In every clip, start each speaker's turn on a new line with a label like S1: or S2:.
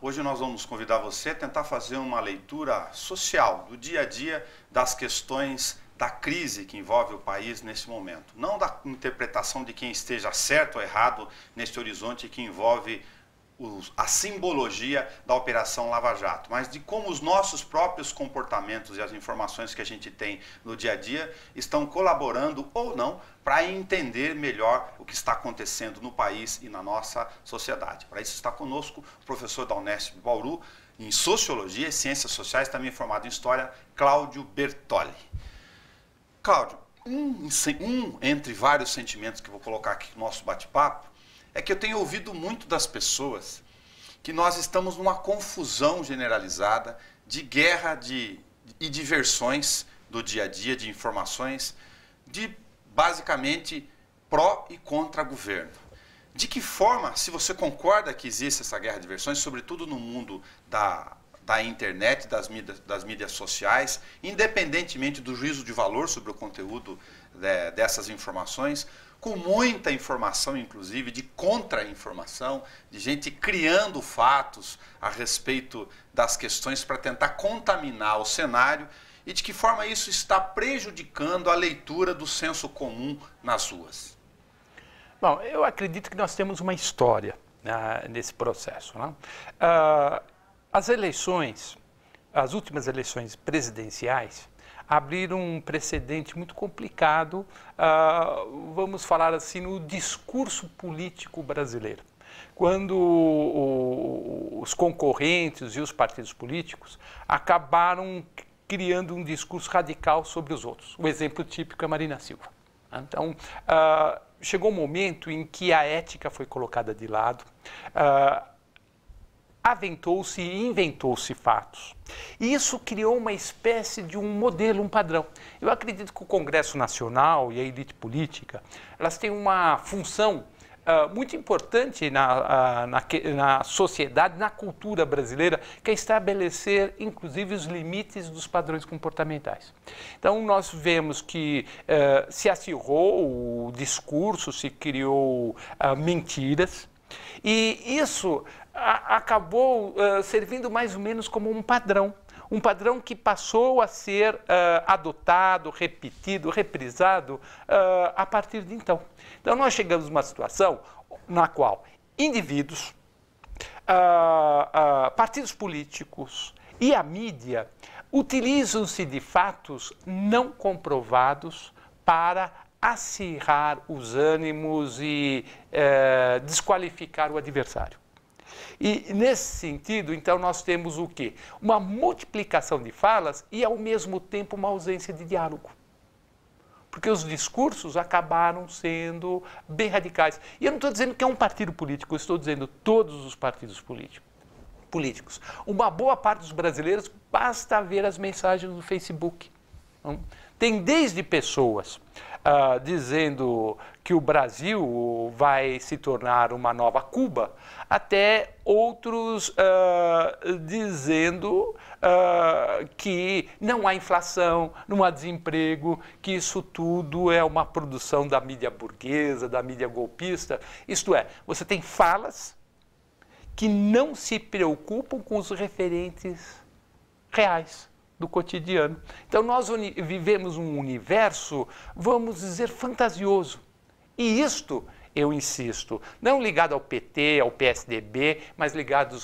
S1: Hoje nós vamos convidar você a tentar fazer uma leitura social do dia a dia das questões da crise que envolve o país nesse momento. Não da interpretação de quem esteja certo ou errado neste horizonte que envolve a simbologia da Operação Lava Jato, mas de como os nossos próprios comportamentos e as informações que a gente tem no dia a dia estão colaborando ou não para entender melhor o que está acontecendo no país e na nossa sociedade. Para isso está conosco o professor da Unesp Bauru em Sociologia e Ciências Sociais, também formado em História, Cláudio Bertolli. Cláudio, entre vários sentimentos que eu vou colocar aqui no nosso bate-papo, é que eu tenho ouvido muito das pessoas que nós estamos numa confusão generalizada de guerra e de versões do dia a dia, de informações, de basicamente pró e contra governo. De que forma, se você concorda que existe essa guerra de versões, sobretudo no mundo da internet, das mídias sociais, independentemente do juízo de valor sobre o conteúdo dessas informações, com muita informação, inclusive, de contra-informação, de gente criando fatos a respeito das questões para tentar contaminar o cenário, e de que forma isso está prejudicando a leitura do senso comum nas ruas?
S2: Bom, eu acredito que nós temos uma história nesse processo, né? As últimas eleições presidenciais, abriram um precedente muito complicado, vamos falar assim, no discurso político brasileiro. Quando os concorrentes e os partidos políticos acabaram criando um discurso radical sobre os outros. O exemplo típico é Marina Silva. Então, chegou um momento em que a ética foi colocada de lado, aventou-se e inventou-se fatos. E isso criou uma espécie de um modelo, um padrão. Eu acredito que o Congresso Nacional e a elite política, elas têm uma função muito importante na sociedade, na cultura brasileira, que é estabelecer, inclusive, os limites dos padrões comportamentais. Então, nós vemos que se acirrou o discurso, se criou mentiras, e isso acabou servindo mais ou menos como um padrão que passou a ser adotado, repetido, reprisado a partir de então. Então, nós chegamos a uma situação na qual indivíduos, partidos políticos e a mídia utilizam-se de fatos não comprovados para acirrar os ânimos e desqualificar o adversário. E nesse sentido, então, nós temos o quê? Uma multiplicação de falas e, ao mesmo tempo, uma ausência de diálogo. Porque os discursos acabaram sendo bem radicais. E eu não estou dizendo que é um partido político, eu estou dizendo todos os partidos políticos. Uma boa parte dos brasileiros, basta ver as mensagens do Facebook. Tem desde pessoas dizendo que o Brasil vai se tornar uma nova Cuba, até outros dizendo que não há inflação, não há desemprego, que isso tudo é uma produção da mídia burguesa, da mídia golpista. Isto é, você tem falas que não se preocupam com os referentes reais do cotidiano. Então, nós vivemos um universo, vamos dizer, fantasioso. E isto, eu insisto, não ligado ao PT, ao PSDB, mas ligado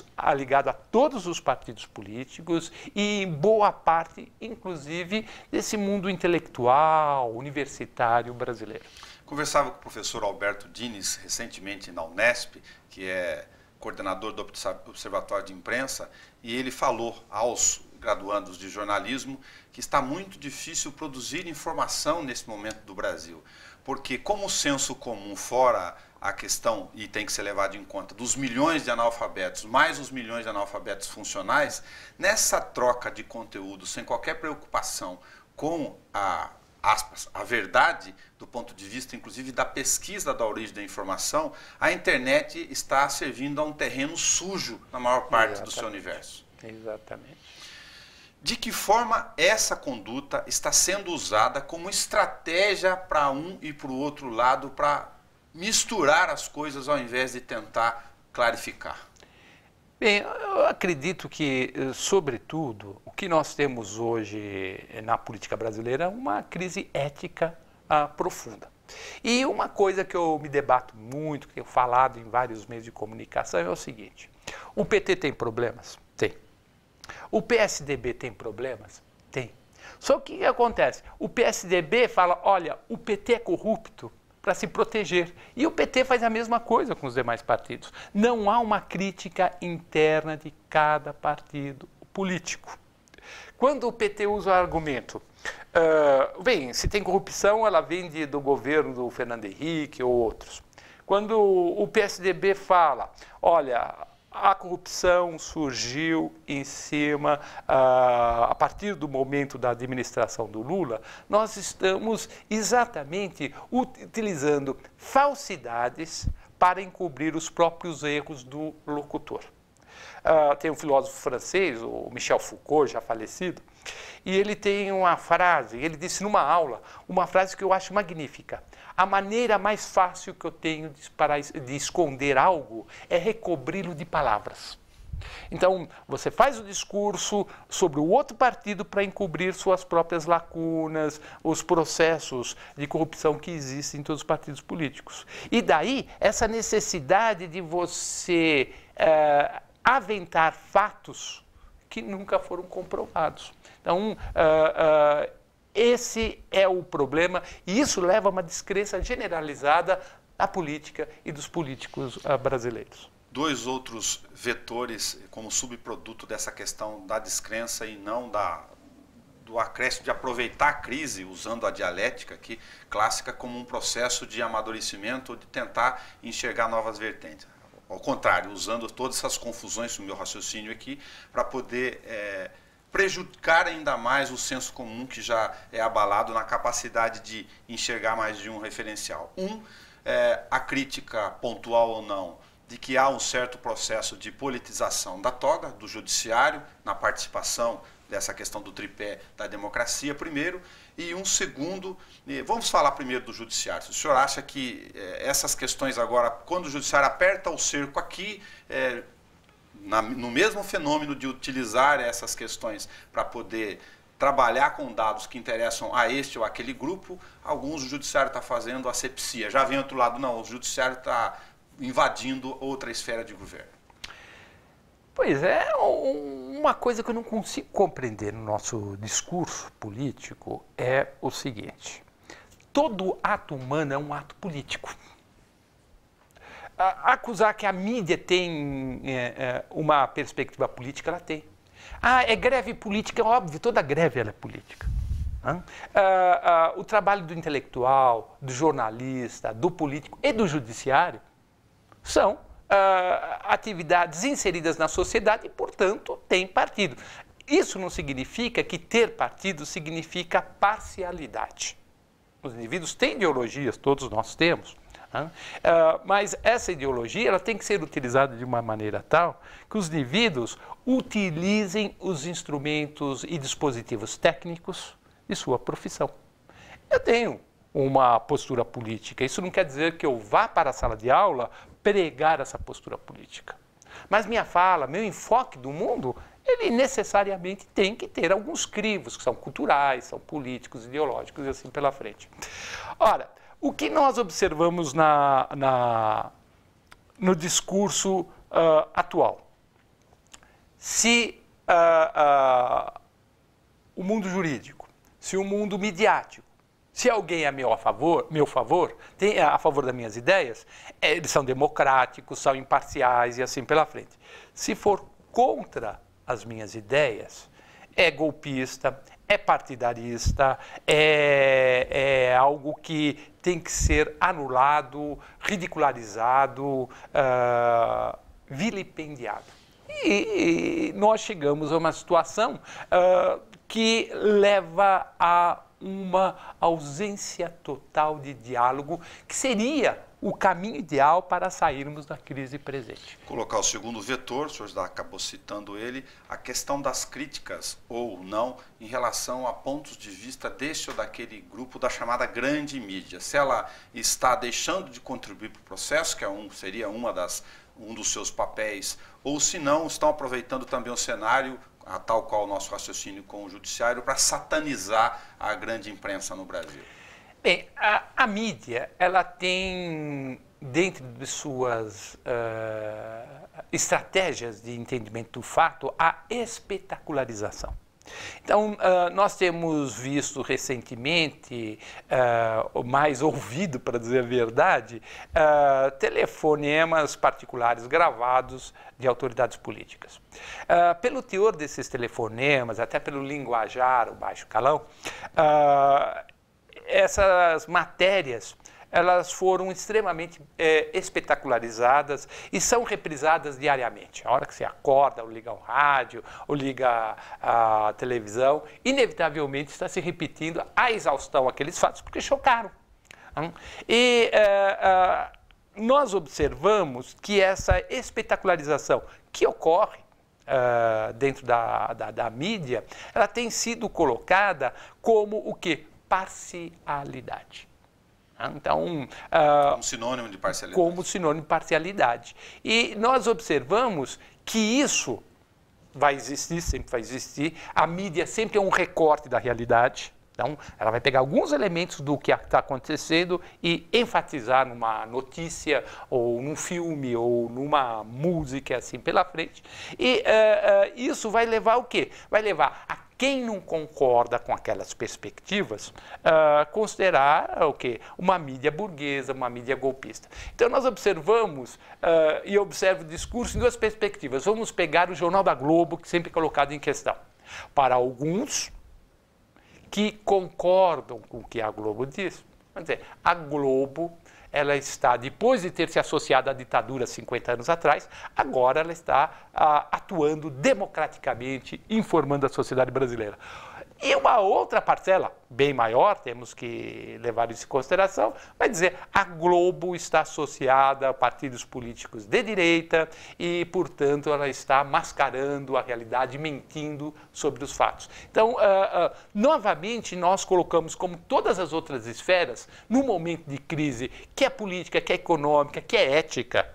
S2: a todos os partidos políticos e boa parte, inclusive, desse mundo intelectual, universitário brasileiro.
S1: Conversava com o professor Alberto Diniz, recentemente na Unesp, que é coordenador do Observatório de Imprensa, e ele falou aos graduandos de jornalismo que está muito difícil produzir informação nesse momento do Brasil, porque como o senso comum, fora a questão, e tem que ser levado em conta, dos milhões de analfabetos, mais os milhões de analfabetos funcionais, nessa troca de conteúdo, sem qualquer preocupação com aspas, a verdade, do ponto de vista, inclusive, da pesquisa da origem da informação, a internet está servindo a um terreno sujo na maior parte do seu universo.
S2: Exatamente.
S1: De que forma essa conduta está sendo usada como estratégia para um e para o outro lado, para misturar as coisas ao invés de tentar clarificar?
S2: Bem, eu acredito que, sobretudo, o que nós temos hoje na política brasileira é uma crise ética profunda. E uma coisa que eu me debato muito, que tenho falado em vários meios de comunicação, é o seguinte: o PT tem problemas? Tem. O PSDB tem problemas? Tem. Só que o que acontece? O PSDB fala, olha, o PT é corrupto para se proteger. E o PT faz a mesma coisa com os demais partidos. Não há uma crítica interna de cada partido político. Quando o PT usa o argumento, bem, se tem corrupção, ela vem do governo do Fernando Henrique ou outros. Quando o PSDB fala, olha, a corrupção surgiu em cima, a partir do momento da administração do Lula, nós estamos exatamente utilizando falsidades para encobrir os próprios erros do locutor. Tem um filósofo francês, o Michel Foucault, já falecido, e ele tem uma frase, ele disse numa aula, uma frase que eu acho magnífica. A maneira mais fácil que eu tenho de esconder algo é recobri-lo de palavras. Então, você faz o discurso sobre o outro partido para encobrir suas próprias lacunas, os processos de corrupção que existem em todos os partidos políticos. E daí, essa necessidade de você aventar fatos que nunca foram comprovados. Então, esse é o problema e isso leva a uma descrença generalizada da política e dos políticos brasileiros.
S1: Dois outros vetores como subproduto dessa questão da descrença e não do acréscimo de aproveitar a crise, usando a dialética aqui, clássica, como um processo de amadurecimento, de tentar enxergar novas vertentes. Ao contrário, usando todas essas confusões do meu raciocínio aqui para poder prejudicar ainda mais o senso comum que já é abalado na capacidade de enxergar mais de um referencial. A crítica pontual ou não de que há um certo processo de politização da toga, do judiciário, na participação dessa questão do tripé da democracia, primeiro, e um segundo, vamos falar primeiro do judiciário. O senhor acha que essas questões agora, quando o judiciário aperta o cerco aqui, no mesmo fenômeno de utilizar essas questões para poder trabalhar com dados que interessam a este ou aquele grupo, alguns o judiciário está fazendo asepsia. Já vem outro lado, não, o judiciário está invadindo outra esfera de governo.
S2: Pois é, uma coisa que eu não consigo compreender no nosso discurso político é o seguinte: todo ato humano é um ato político. Acusar que a mídia tem uma perspectiva política, ela tem. É greve política, é óbvio, toda greve ela é política. O trabalho do intelectual, do jornalista, do político e do judiciário são atividades inseridas na sociedade e, portanto, tem partido. Isso não significa que ter partido significa parcialidade. Os indivíduos têm ideologias, todos nós temos, mas essa ideologia ela tem que ser utilizada de uma maneira tal que os indivíduos utilizem os instrumentos e dispositivos técnicos de sua profissão. Eu tenho uma postura política, isso não quer dizer que eu vá para a sala de aula pregar essa postura política. Mas minha fala, meu enfoque do mundo, ele necessariamente tem que ter alguns crivos, que são culturais, são políticos, ideológicos e assim pela frente. Ora, o que nós observamos no discurso atual? Se o mundo jurídico, se o mundo midiático, se alguém é meu favor, tem a favor das minhas ideias, eles são democráticos, são imparciais e assim pela frente. Se for contra as minhas ideias, é golpista, é partidarista, é algo que tem que ser anulado, ridicularizado, vilipendiado. E nós chegamos a uma situação que leva a uma ausência total de diálogo, que seria o caminho ideal para sairmos da crise presente.
S1: Colocar o segundo vetor, o senhor já acabou citando ele, a questão das críticas ou não em relação a pontos de vista deste ou daquele grupo da chamada grande mídia. Se ela está deixando de contribuir para o processo, que seria uma das um dos seus papéis, ou se não, estão aproveitando também o cenário, tal qual o nosso raciocínio com o judiciário, para satanizar a grande imprensa no Brasil?
S2: Bem, a mídia, ela tem, dentro de suas estratégias de entendimento do fato, a espetacularização. Então, nós temos visto recentemente, mais ouvido, para dizer a verdade, telefonemas particulares gravados de autoridades políticas. Pelo teor desses telefonemas, até pelo linguajar, o baixo calão, essas matérias, elas foram extremamente espetacularizadas e são reprisadas diariamente. A hora que você acorda, ou liga o rádio, ou liga a televisão, inevitavelmente está se repetindo a exaustão aqueles fatos, porque chocaram. E nós observamos que essa espetacularização que ocorre dentro da mídia, ela tem sido colocada como o quê? Parcialidade. Então,
S1: como sinônimo de parcialidade.
S2: Como sinônimo de parcialidade. E nós observamos que isso vai existir, sempre vai existir. A mídia sempre é um recorte da realidade. Então, ela vai pegar alguns elementos do que está acontecendo e enfatizar numa notícia, ou num filme, ou numa música, assim, pela frente. E isso vai levar o quê? Vai levar a quem não concorda com aquelas perspectivas, considerar o quê? Uma mídia burguesa, uma mídia golpista. Então, nós observamos, e observo o discurso em duas perspectivas. Vamos pegar o Jornal da Globo, que sempre é colocado em questão. Para alguns que concordam com o que a Globo diz, vamos dizer, a Globo, ela está, depois de ter se associado à ditadura 50 anos atrás, agora ela está atuando democraticamente, informando a sociedade brasileira. E uma outra parcela, bem maior, temos que levar isso em consideração, vai dizer a Globo está associada a partidos políticos de direita e, portanto, ela está mascarando a realidade, mentindo sobre os fatos. Então, novamente, nós colocamos, como todas as outras esferas, num momento de crise, que é política, que é econômica, que é ética,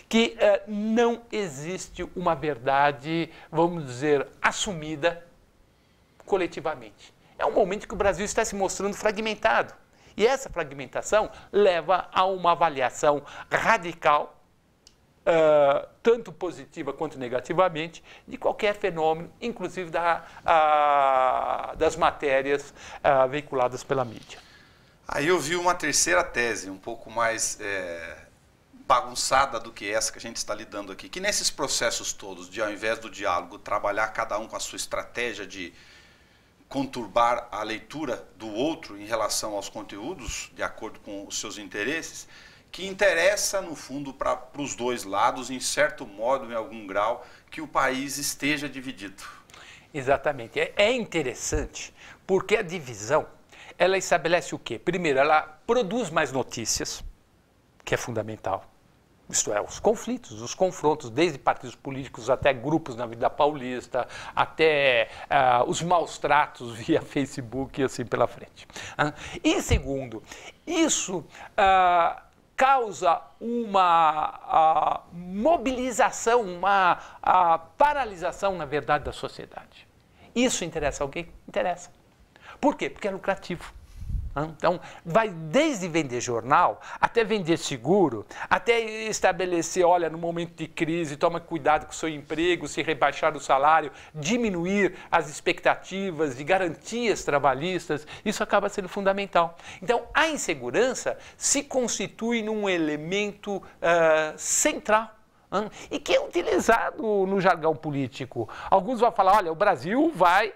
S2: que não existe uma verdade, vamos dizer, assumida coletivamente. É um momento que o Brasil está se mostrando fragmentado. E essa fragmentação leva a uma avaliação radical, tanto positiva quanto negativamente, de qualquer fenômeno, inclusive das matérias veiculadas pela mídia.
S1: Aí eu vi uma terceira tese, um pouco mais bagunçada do que essa que a gente está lidando aqui, que nesses processos todos, de ao invés do diálogo, trabalhar cada um com a sua estratégia de conturbar a leitura do outro em relação aos conteúdos, de acordo com os seus interesses, que interessa, no fundo, para os dois lados, em certo modo, em algum grau, que o país esteja dividido.
S2: Exatamente. É interessante, porque a divisão, ela estabelece o quê? Primeiro, ela produz mais notícias, que é fundamental. Isto é, os conflitos, os confrontos, desde partidos políticos até grupos na vida paulista, até os maus tratos via Facebook e assim pela frente. E segundo, isso causa uma mobilização, uma paralisação, na verdade, da sociedade. Isso interessa alguém? Interessa. Por quê? Porque é lucrativo. Então, vai desde vender jornal, até vender seguro, até estabelecer, olha, no momento de crise, toma cuidado com o seu emprego, se rebaixar o salário, diminuir as expectativas de garantias trabalhistas, isso acaba sendo fundamental. Então, a insegurança se constitui num elemento central e que é utilizado no jargão político. Alguns vão falar, olha, o Brasil vai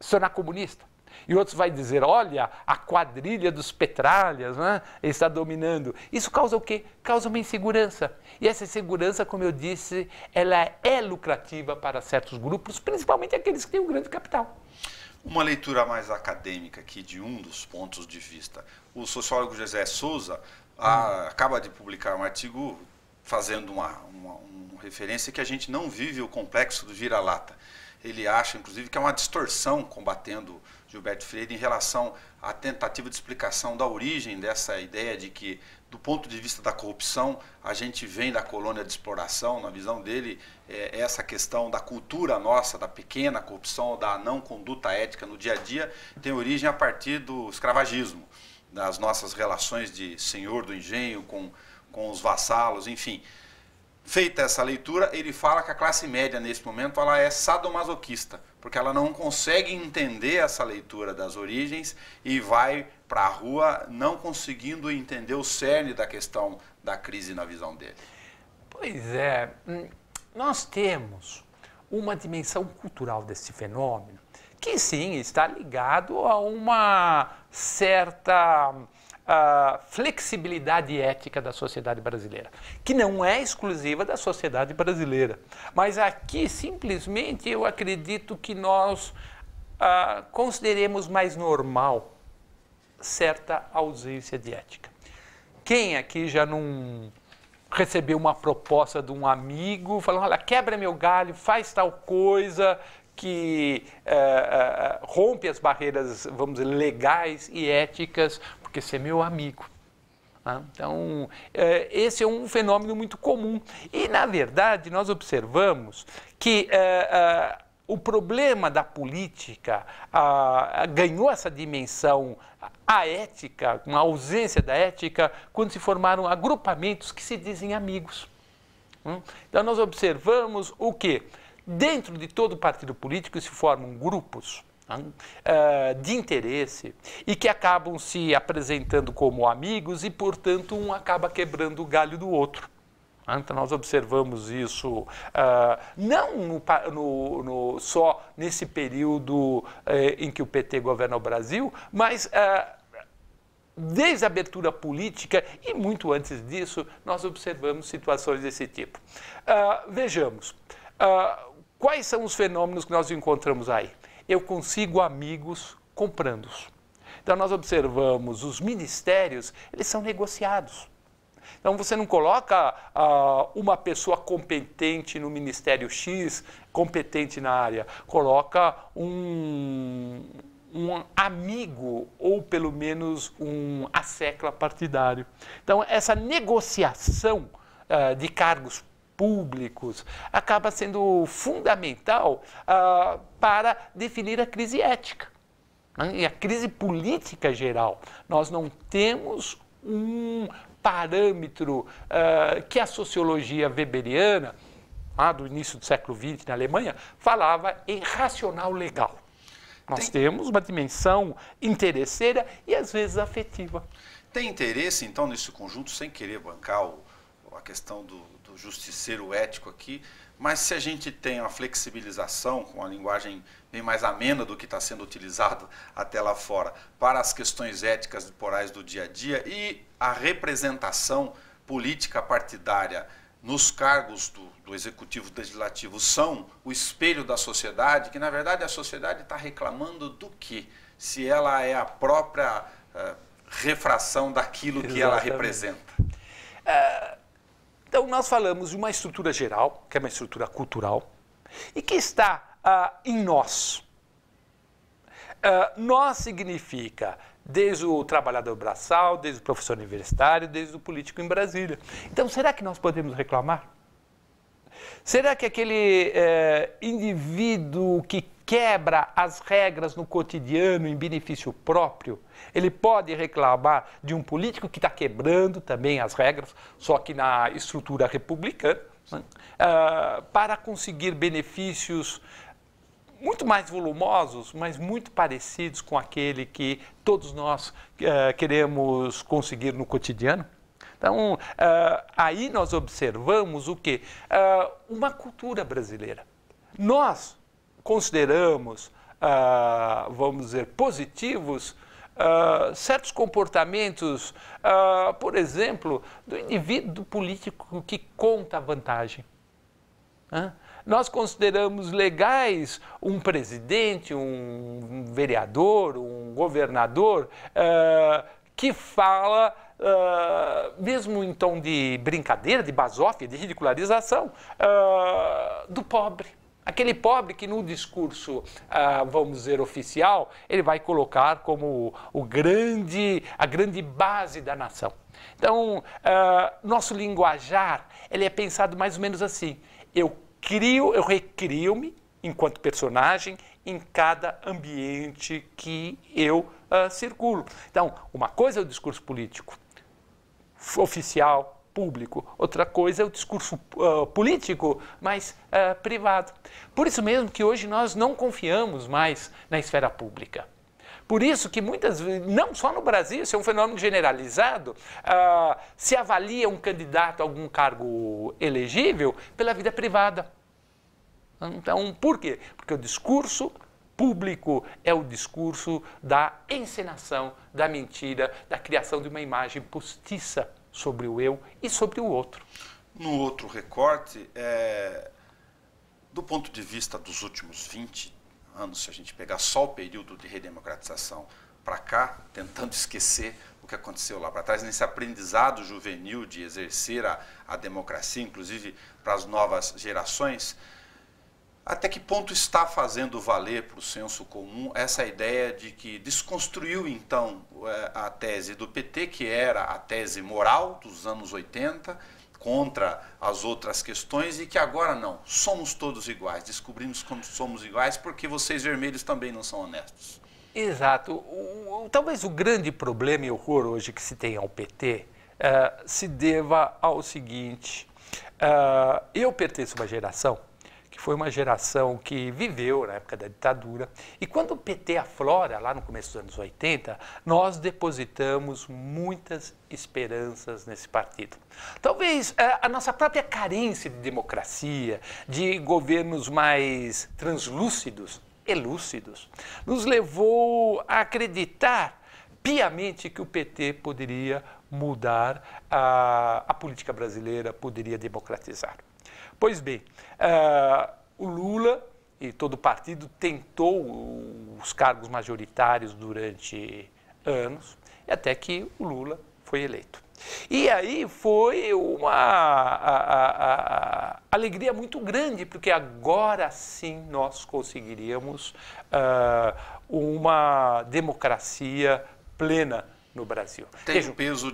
S2: se tornar comunista. E outros vai dizer, olha, a quadrilha dos petralhas, né, está dominando. Isso causa o quê? Causa uma insegurança. E essa insegurança, como eu disse, ela é lucrativa para certos grupos, principalmente aqueles que têm um grande capital.
S1: Uma leitura mais acadêmica aqui de um dos pontos de vista. O sociólogo José Souza acaba de publicar um artigo fazendo uma referência que a gente não vive o complexo do vira-lata. ele acha, inclusive, que é uma distorção combatendo Gilberto Freire em relação à tentativa de explicação da origem dessa ideia de que, do ponto de vista da corrupção, a gente vem da colônia de exploração. Na visão dele, essa questão da cultura nossa, da pequena corrupção, da não conduta ética no dia a dia, tem origem a partir do escravagismo, das nossas relações de senhor do engenho com os vassalos, enfim. Feita essa leitura, ele fala que a classe média, nesse momento, ela é sadomasoquista, porque ela não consegue entender essa leitura das origens e vai para a rua não conseguindo entender o cerne da questão da crise na visão dele.
S2: Pois é, nós temos uma dimensão cultural desse fenômeno que, sim, está ligado a uma certa flexibilidade ética da sociedade brasileira, que não é exclusiva da sociedade brasileira. Mas aqui, simplesmente, eu acredito que nós consideremos mais normal certa ausência de ética. Quem aqui já não recebeu uma proposta de um amigo, falando, olha, quebra meu galho, faz tal coisa, que rompe as barreiras, vamos dizer, legais e éticas, porque você é meu amigo. Então, esse é um fenômeno muito comum. E, na verdade, nós observamos que o problema da política ganhou essa dimensão ética, uma ausência da ética, quando se formaram agrupamentos que se dizem amigos. Então, nós observamos o quê? Dentro de todo partido político se formam grupos de interesse e que acabam se apresentando como amigos e, portanto, um acaba quebrando o galho do outro. Então, nós observamos isso não só nesse período em que o PT governa o Brasil, mas desde a abertura política e muito antes disso, nós observamos situações desse tipo. Vejamos, quais são os fenômenos que nós encontramos aí? Eu consigo amigos comprando-os. Então, nós observamos os ministérios, eles são negociados. Então, você não coloca uma pessoa competente no Ministério X, competente na área, coloca um amigo ou, pelo menos, um assecla partidário. Então, essa negociação de cargos públicos acaba sendo fundamental para definir a crise ética, e a crise política geral. Nós não temos um parâmetro que a sociologia weberiana, do início do século XX na Alemanha, falava em racional legal. Nós temos uma dimensão interesseira e, às vezes, afetiva.
S1: Tem interesse, então, nesse conjunto, sem querer bancar a questão do justiceiro ético aqui, mas se a gente tem uma flexibilização com a linguagem bem mais amena do que está sendo utilizado até lá fora para as questões éticas e morais do dia a dia e a representação política partidária nos cargos do Executivo e Legislativo são o espelho da sociedade, que na verdade a sociedade está reclamando do quê? Se ela é a própria refração daquilo que ela representa.
S2: Então, nós falamos de uma estrutura geral, que é uma estrutura cultural, e que está em nós. Nós significa desde o trabalhador braçal, desde o professor universitário, desde o político em Brasília. Então, será que nós podemos reclamar? Será que aquele indivíduo que quebra as regras no cotidiano em benefício próprio, ele pode reclamar de um político que está quebrando também as regras, só que na estrutura republicana, né, para conseguir benefícios muito mais volumosos, mas muito parecidos com aquele que todos nós queremos conseguir no cotidiano? Então, aí nós observamos o quê? Uma cultura brasileira. Nós consideramos, vamos dizer, positivos certos comportamentos, por exemplo, do indivíduo político que conta a vantagem. Nós consideramos legais um presidente, um vereador, um governador que fala, mesmo em tom de brincadeira, de basófia, de ridicularização, do pobre. Aquele pobre que no discurso, vamos dizer, oficial, ele vai colocar como a grande base da nação. Então, nosso linguajar, ele é pensado mais ou menos assim. Eu recrio-me enquanto personagem em cada ambiente que eu circulo. Então, uma coisa é o discurso político oficial, público, outra coisa é o discurso político, mas privado. Por isso mesmo que hoje nós não confiamos mais na esfera pública. Por isso que muitas vezes, não só no Brasil, isso é um fenômeno generalizado, se avalia um candidato a algum cargo elegível pela vida privada. Então, por quê? Porque o discurso público é o discurso da encenação, da mentira, da criação de uma imagem postiça sobre o eu e sobre o outro.
S1: No outro recorte, do ponto de vista dos últimos 20 anos, se a gente pegar só o período de redemocratização para cá, tentando esquecer o que aconteceu lá para trás, nesse aprendizado juvenil de exercer a democracia, inclusive para as novas gerações, até que ponto está fazendo valer para o senso comum essa ideia de que desconstruiu, então, a tese do PT, que era a tese moral dos anos 80, contra as outras questões, e que agora não, somos todos iguais, descobrimos como somos iguais porque vocês vermelhos também não são honestos.
S2: Exato. Talvez o grande problema e horror hoje que se tem ao PT se deva ao seguinte, eu pertenço a uma geração que foi uma geração que viveu na época da ditadura, e quando o PT aflora, lá no começo dos anos 80, nós depositamos muitas esperanças nesse partido. Talvez a nossa própria carência de democracia, de governos mais translúcidos e lúcidos, nos levou a acreditar piamente que o PT poderia mudar a política brasileira, poderia democratizar. Pois bem, o Lula e todo o partido tentou os cargos majoritários durante anos, até que o Lula foi eleito. E aí foi uma alegria muito grande, porque agora sim nós conseguiríamos uma democracia plena no Brasil.
S1: Tem o peso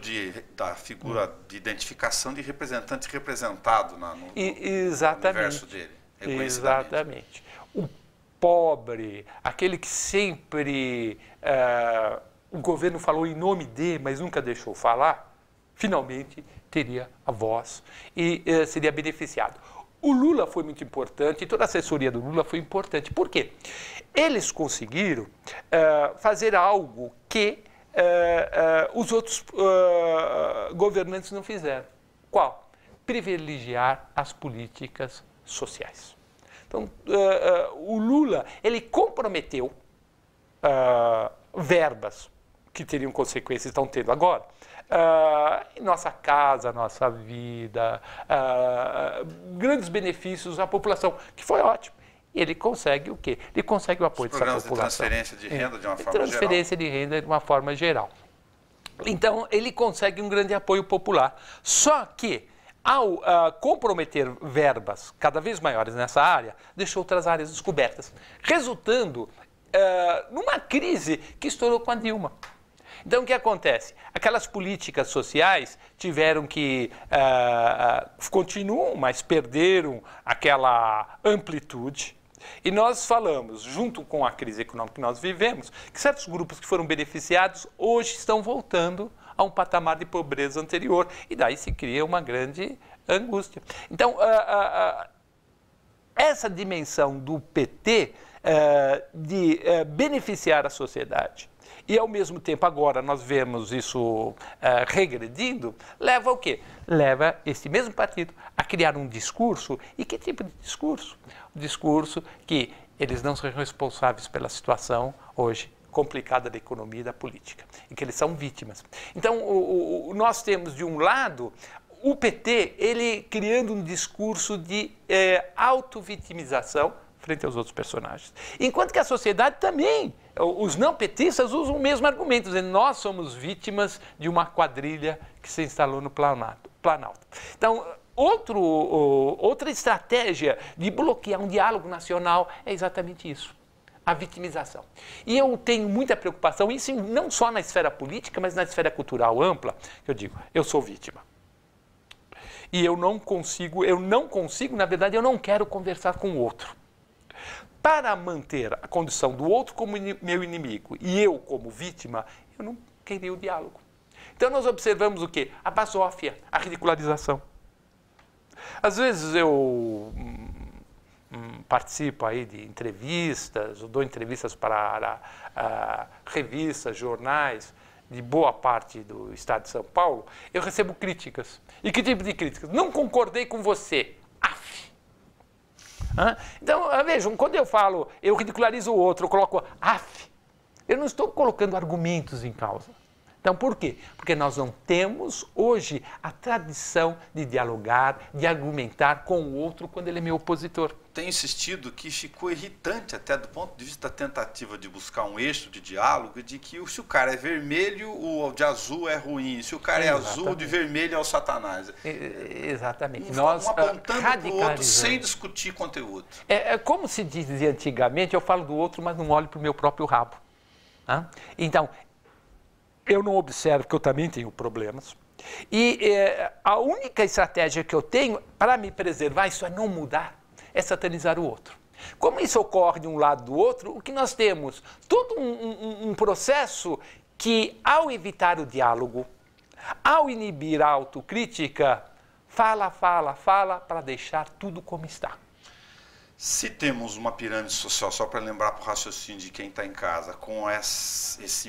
S1: da figura de identificação de representante representado no universo dele.
S2: Exatamente. O pobre, aquele que sempre o governo falou em nome de, mas nunca deixou falar, finalmente teria a voz e seria beneficiado. O Lula foi muito importante, e toda a assessoria do Lula foi importante. Por quê? Eles conseguiram fazer algo que os outros governantes não fizeram. Qual? Privilegiar as políticas sociais. Então, o Lula, ele comprometeu verbas que teriam consequências, estão tendo agora, em nossa casa, nossa vida, grandes benefícios à população, que foi ótimo. Ele consegue o quê? Ele consegue o apoio dessa população.
S1: Transferência de renda de uma forma geral.
S2: Transferência de renda de uma forma geral. Então, ele consegue um grande apoio popular. Só que, ao comprometer verbas cada vez maiores nessa área, deixou outras áreas descobertas, resultando numa crise que estourou com a Dilma. Então, o que acontece? Aquelas políticas sociais tiveram que, continuam, mas perderam aquela amplitude. E nós falamos, junto com a crise econômica que nós vivemos, que certos grupos que foram beneficiados hoje estão voltando a um patamar de pobreza anterior. E daí se cria uma grande angústia. Então, essa dimensão do PT de beneficiar a sociedade e, ao mesmo tempo, agora nós vemos isso regredindo, leva ao quê? Leva esse mesmo partido a criar um discurso. E que tipo de discurso? Um discurso que eles não são responsáveis pela situação hoje complicada da economia e da política, e que eles são vítimas. Então, nós temos, de um lado, o PT, ele criando um discurso de autovitimização frente aos outros personagens. Enquanto que a sociedade também, os não petistas usam o mesmo argumento, dizendo nós somos vítimas de uma quadrilha que se instalou no Planalto. Então, outra estratégia de bloquear um diálogo nacional é exatamente isso. A vitimização. E eu tenho muita preocupação, isso não só na esfera política, mas na esfera cultural ampla, que eu digo, eu sou vítima. E eu não consigo, na verdade, eu não quero conversar com o outro. Para manter a condição do outro como meu inimigo e eu como vítima, eu não queria o diálogo. Então nós observamos o quê? A basófia, a ridicularização. Às vezes eu participo aí de entrevistas, eu dou entrevistas para revistas, jornais, de boa parte do estado de São Paulo, eu recebo críticas. E que tipo de críticas? Não concordei com você. Af. Então, vejam, quando eu falo, eu ridicularizo o outro, eu coloco af, eu não estou colocando argumentos em causa. Então, por quê? Porque nós não temos hoje a tradição de dialogar, de argumentar com o outro quando ele é meu opositor.
S1: Tenho insistido que ficou irritante até do ponto de vista da tentativa de buscar um eixo de diálogo, de que se o cara é vermelho, o de azul é ruim, se o cara é azul, o de vermelho é o satanás.
S2: Exatamente.
S1: Nós apontando para o outro sem discutir conteúdo.
S2: É como se dizia antigamente, eu falo do outro, mas não olho para o meu próprio rabo. Então, eu não observo que eu também tenho problemas. E a única estratégia que eu tenho para me preservar, isso é não mudar, é satanizar o outro. Como isso ocorre de um lado do outro, o que nós temos? Todo um processo que, ao evitar o diálogo, ao inibir a autocrítica, fala para deixar tudo como está.
S1: Se temos uma pirâmide social, só para lembrar para o raciocínio de quem está em casa, com esse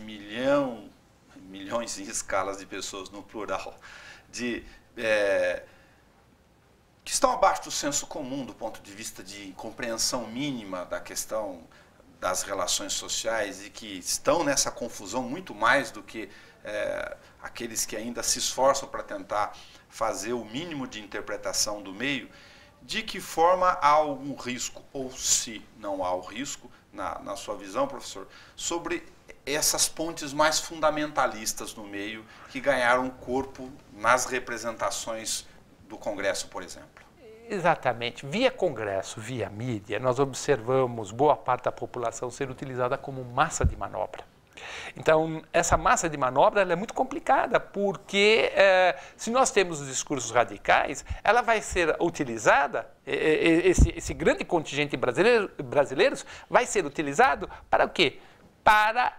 S1: milhões em escalas de pessoas no plural, que estão abaixo do senso comum do ponto de vista de compreensão mínima da questão das relações sociais e que estão nessa confusão muito mais do que aqueles que ainda se esforçam para tentar fazer o mínimo de interpretação do meio, de que forma há algum risco, ou se não há o risco, na sua visão, professor, sobre essas pontes mais fundamentalistas no meio que ganharam corpo nas representações do Congresso, por exemplo?
S2: Exatamente. Via Congresso, via mídia, nós observamos boa parte da população ser utilizada como massa de manobra. Então, essa massa de manobra ela é muito complicada, porque se nós temos os discursos radicais, ela vai ser utilizada, esse grande contingente brasileiros vai ser utilizado para o quê? Para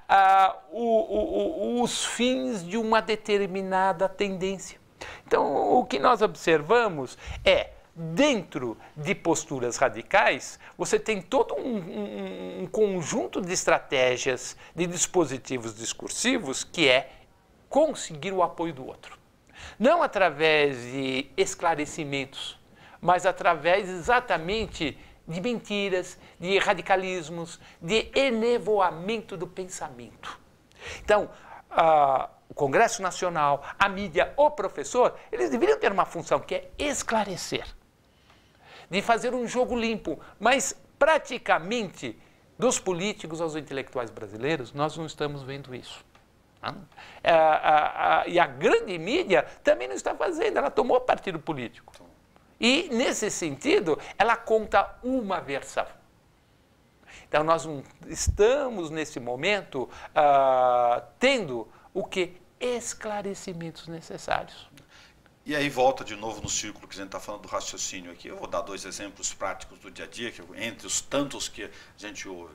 S2: os fins de uma determinada tendência. Então, o que nós observamos é, dentro de posturas radicais, você tem todo um conjunto de estratégias, de dispositivos discursivos, que é conseguir o apoio do outro. Não através de esclarecimentos, mas através exatamente de mentiras, de radicalismos, de enevoamento do pensamento. Então, o Congresso Nacional, a mídia, o professor, eles deveriam ter uma função que é esclarecer, de fazer um jogo limpo, mas praticamente dos políticos aos intelectuais brasileiros, nós não estamos vendo isso. E a grande mídia também não está fazendo, ela tomou partido político. E, nesse sentido, ela conta uma versão. Então, nós não estamos, nesse momento, tendo o que? Esclarecimentos necessários.
S1: E aí volta de novo no círculo que a gente está falando do raciocínio aqui. Eu vou dar 2 exemplos práticos do dia a dia, entre os tantos que a gente ouve.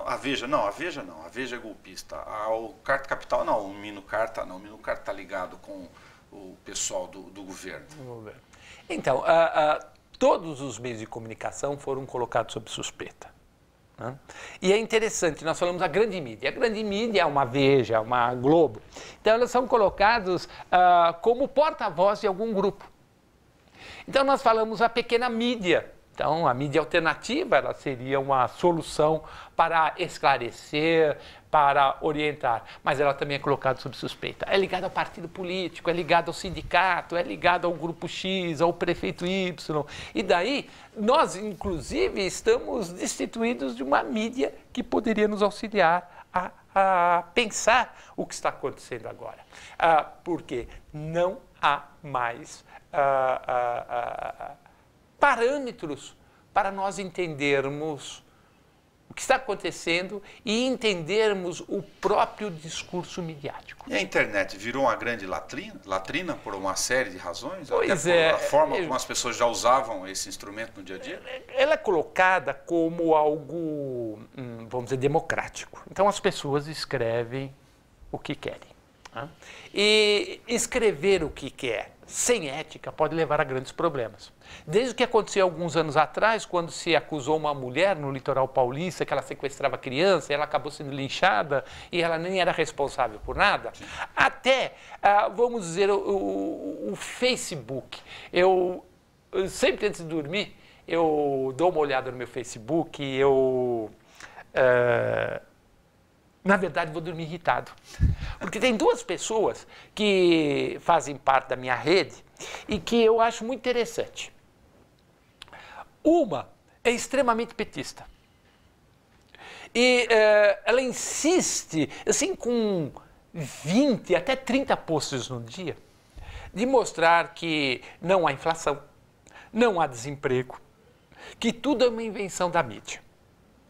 S1: A Veja é golpista. O Carta Capital, o Minucarta está ligado com o pessoal do governo.
S2: Então, todos os meios de comunicação foram colocados sob suspeita. E é interessante, nós falamos a grande mídia. A grande mídia é uma Veja, uma Globo. Então, elas são colocados como porta-voz de algum grupo. Então, nós falamos a pequena mídia. Então, a mídia alternativa ela seria uma solução para esclarecer, para orientar, mas ela também é colocada sob suspeita. É ligada ao partido político, é ligada ao sindicato, é ligada ao grupo X, ao prefeito Y. E daí, nós, inclusive, estamos destituídos de uma mídia que poderia nos auxiliar a pensar o que está acontecendo agora. Porque não há mais parâmetros para nós entendermos o que está acontecendo e entendermos o próprio discurso midiático.
S1: E a internet virou uma grande latrina por uma série de razões?
S2: Pois
S1: até por a forma como as pessoas já usavam esse instrumento no dia a dia?
S2: Ela é colocada como algo, vamos dizer, democrático. Então as pessoas escrevem o que querem. Né? E escrever o que quer sem ética pode levar a grandes problemas. Desde o que aconteceu alguns anos atrás, quando se acusou uma mulher no litoral paulista que ela sequestrava criança, ela acabou sendo linchada e ela nem era responsável por nada, até, vamos dizer, o Facebook. Eu sempre antes de dormir, eu dou uma olhada no meu Facebook e na verdade, vou dormir irritado. Porque tem duas pessoas que fazem parte da minha rede e que eu acho muito interessante. Uma é extremamente petista. E ela insiste, assim, com 20 até 30 posts no dia, de mostrar que não há inflação, não há desemprego, que tudo é uma invenção da mídia.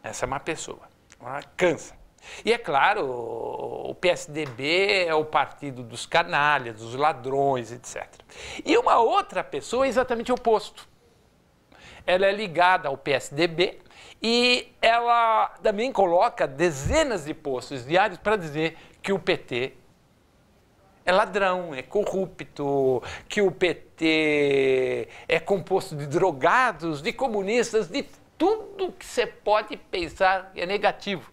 S2: Essa é uma pessoa. Ela cansa. E é claro, o PSDB é o partido dos canalhas, dos ladrões, etc. E uma outra pessoa é exatamente o oposto. Ela é ligada ao PSDB e ela também coloca dezenas de posts diários para dizer que o PT é ladrão, é corrupto, que o PT é composto de drogados, de comunistas, de tudo que você pode pensar é negativo.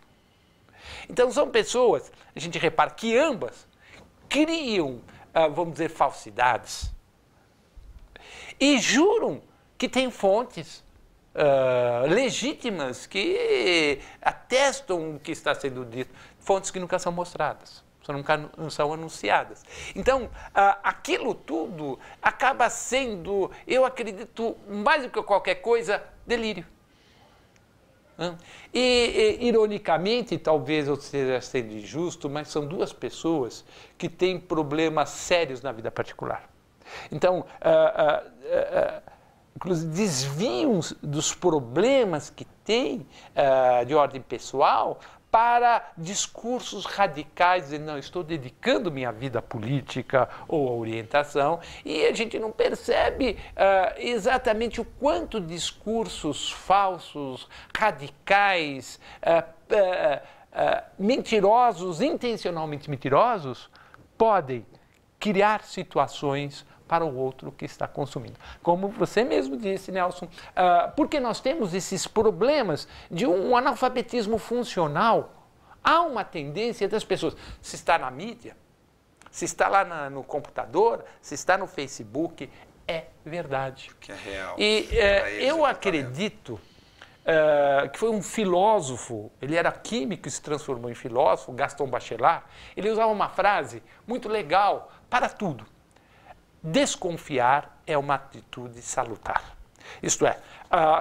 S2: Então são pessoas, a gente repara que ambas criam, vamos dizer, falsidades e juram que tem fontes legítimas que atestam o que está sendo dito, fontes que nunca são mostradas, nunca não são anunciadas. Então, aquilo tudo acaba sendo, eu acredito, mais do que qualquer coisa, delírio. E, ironicamente, talvez eu esteja sendo injusto, mas são duas pessoas que têm problemas sérios na vida particular. Então, inclusive, desviam dos problemas que têm de ordem pessoal para discursos radicais, dizendo, não, estou dedicando minha vida à política ou à orientação, e a gente não percebe exatamente o quanto discursos falsos, radicais, mentirosos, intencionalmente mentirosos, podem criar situações para o outro que está consumindo. Como você mesmo disse, Nelson, porque nós temos esses problemas de um analfabetismo funcional, há uma tendência das pessoas, se está na mídia, se está lá no computador, se está no Facebook, é verdade.
S1: Que é real.
S2: E eu acredito que foi um filósofo, ele era químico e se transformou em filósofo, Gaston Bachelard, ele usava uma frase muito legal para tudo. Desconfiar é uma atitude salutar. Isto é,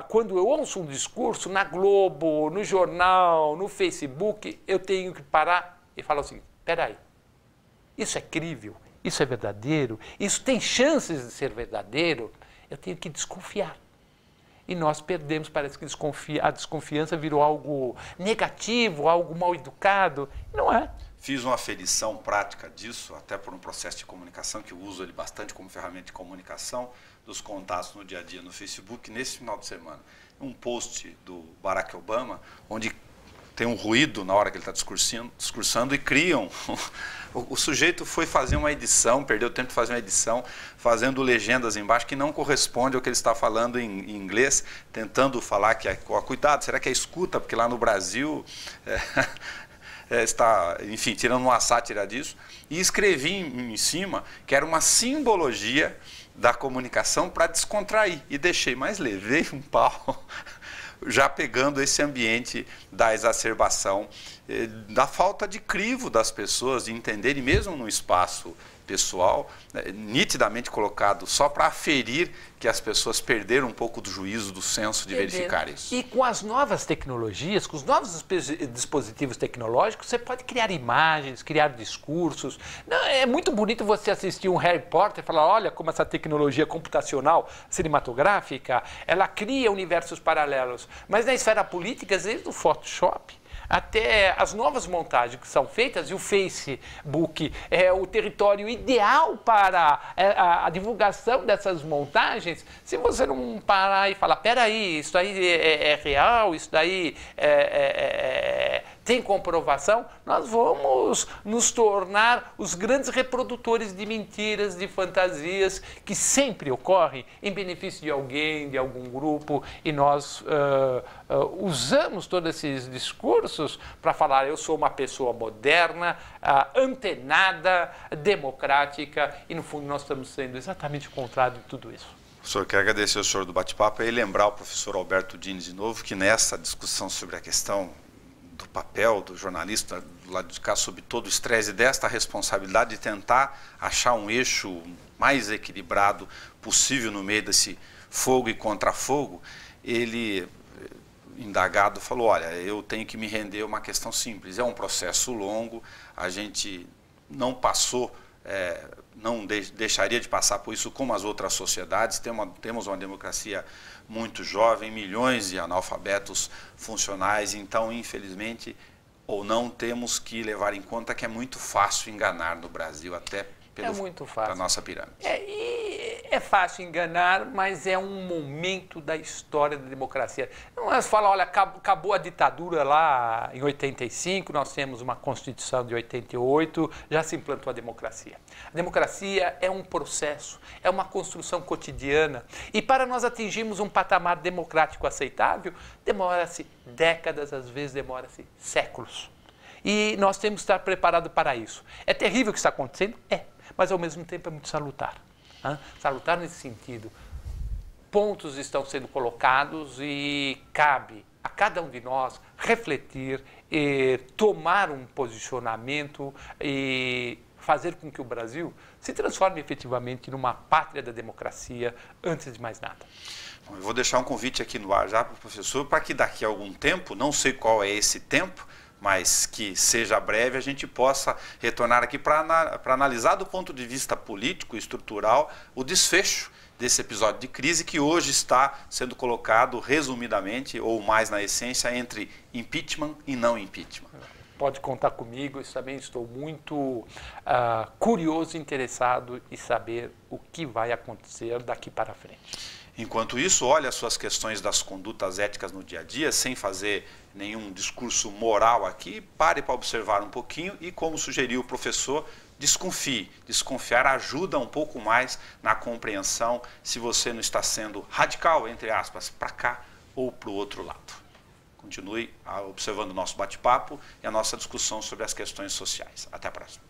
S2: quando eu ouço um discurso na Globo, no jornal, no Facebook, eu tenho que parar e falar assim, espera aí, isso é crível, isso é verdadeiro, isso tem chances de ser verdadeiro, eu tenho que desconfiar. E nós perdemos, parece que a desconfiança virou algo negativo, algo mal educado, não é.
S1: Fiz uma aferição prática disso, até por um processo de comunicação, que eu uso ele bastante como ferramenta de comunicação, dos contatos no dia a dia no Facebook, nesse final de semana. Um post do Barack Obama, onde tem um ruído na hora que ele está discursando e criam. O sujeito foi fazer uma edição, perdeu tempo de fazer uma edição, fazendo legendas embaixo que não corresponde ao que ele está falando em inglês, tentando falar que, cuidado, será que é escuta? Porque lá no Brasil... está, enfim, tirando uma sátira disso, e escrevi em cima que era uma simbologia da comunicação para descontrair, e deixei, mas levei um pau, já pegando esse ambiente da exacerbação, da falta de crivo das pessoas, de entenderem, mesmo no espaço pessoal, nitidamente colocado só para aferir que as pessoas perderam um pouco do juízo, do senso de verificar isso.
S2: E com as novas tecnologias, com os novos dispositivos tecnológicos, você pode criar imagens, criar discursos. Não, é muito bonito você assistir um Harry Potter e falar, olha como essa tecnologia computacional, cinematográfica, ela cria universos paralelos. Mas na esfera política, às vezes, o Photoshop, até as novas montagens que são feitas, e o Facebook é o território ideal para a divulgação dessas montagens, se você não parar e falar, peraí, isso aí é real, isso daí tem comprovação, nós vamos nos tornar os grandes reprodutores de mentiras, de fantasias, que sempre ocorrem em benefício de alguém, de algum grupo, e nós usamos todos esses discursos para falar, eu sou uma pessoa moderna, antenada, democrática, e no fundo nós estamos sendo exatamente o contrário de tudo isso.
S1: Professor, quero agradecer ao senhor do bate-papo e lembrar o professor Alberto Dines de novo que nessa discussão sobre a questão do papel do jornalista do lado de cá, sob todo o estresse e desta responsabilidade de tentar achar um eixo mais equilibrado possível no meio desse fogo e contrafogo, ele, indagado, falou, olha, eu tenho que me render a uma questão simples, é um processo longo, a gente não passou, não deixaria de passar por isso como as outras sociedades, temos uma democracia muito jovem, milhões de analfabetos funcionais, então, infelizmente, ou não, temos que levar em conta que é muito fácil enganar no Brasil, até pela nossa pirâmide.
S2: É fácil enganar, mas é um momento da história da democracia. Nós falamos, olha, acabou a ditadura lá em 85, nós temos uma Constituição de 88, já se implantou a democracia. A democracia é um processo, é uma construção cotidiana, e para nós atingirmos um patamar democrático aceitável, demora-se décadas, às vezes demora-se séculos. E nós temos que estar preparados para isso. É terrível o que está acontecendo? Mas ao mesmo tempo é muito salutar. Salutar nesse sentido. Pontos estão sendo colocados e cabe a cada um de nós refletir, tomar um posicionamento e fazer com que o Brasil se transforme efetivamente numa pátria da democracia, antes de mais nada.
S1: Bom, eu vou deixar um convite aqui no ar já para o professor, para que daqui a algum tempo, não sei qual é esse tempo, mas que seja breve, a gente possa retornar aqui para analisar do ponto de vista político e estrutural o desfecho desse episódio de crise que hoje está sendo colocado resumidamente, ou mais na essência, entre impeachment e não impeachment.
S2: Pode contar comigo, eu também estou muito curioso e interessado em saber o que vai acontecer daqui para frente.
S1: Enquanto isso, olhe as suas questões das condutas éticas no dia a dia, sem fazer nenhum discurso moral aqui, pare para observar um pouquinho e, como sugeriu o professor, desconfie. Desconfiar ajuda um pouco mais na compreensão se você não está sendo radical, entre aspas, para cá ou para o outro lado. Continue observando o nosso bate-papo e a nossa discussão sobre as questões sociais. Até a próxima.